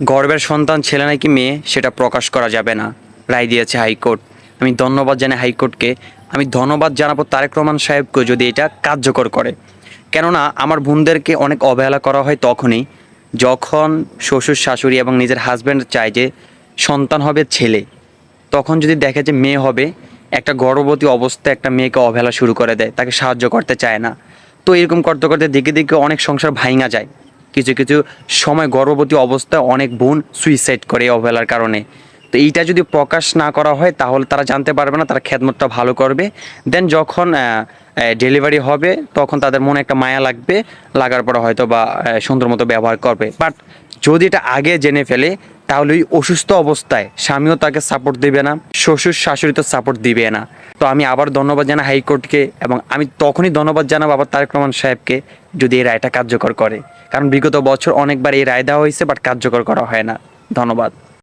গর্ভের সন্তান ছেলে নাকি মেয়ে সেটা প্রকাশ করা যাবে না, রায় দিয়েছে হাইকোর্ট। আমি ধন্যবাদ জানাই হাইকোর্টকে। আমি ধন্যবাদ জানাবো তারেক রহমান সাহেবকে যদি এটা কার্যকর করে। কেননা আমার বোনদেরকে অনেক অবহেলা করা হয় তখনই যখন শ্বশুর শাশুড়ি এবং নিজের হাজব্যান্ড চায় যে সন্তান হবে ছেলে, তখন যদি দেখে যে মেয়ে হবে, একটা গর্ভবতী অবস্থায় একটা মেয়েকে অবহেলা শুরু করে দেয়, তাকে সাহায্য করতে চায় না। তো এরকম করতে করতে দিকে দিকে অনেক সংসার ভাঙা যায়। কিছু কিছু সময় গর্ভবতী অবস্থায় অনেক বোন সুইসাইড করে এই অবহেলার কারণে। তো এইটা যদি প্রকাশ না করা হয় তাহলে তারা জানতে পারবে না, তারা খেদমতটা ভালো করবে। দেন যখন ডেলিভারি হবে তখন তাদের মনে একটা মায়া লাগবে, লাগার পরে হয়তো বা সুন্দর মতো ব্যবহার করবে। বাট যদি এটা আগে জেনে ফেলে তাহলে ওই অসুস্থ অবস্থায় স্বামীও তাকে সাপোর্ট দিবে না, শ্বশুর শাশুড়ি তো সাপোর্ট দিবে না। তো আমি আবার ধন্যবাদ জানাই হাইকোর্টকে, এবং আমি তখনই ধন্যবাদ জানাবো আবার তারেক রহমান সাহেবকে যদি এই রায়টা কার্যকর করে। কারণ বিগত বছর অনেকবার এই রায় দেওয়া হয়েছে বাট কার্যকর করা হয় না। ধন্যবাদ।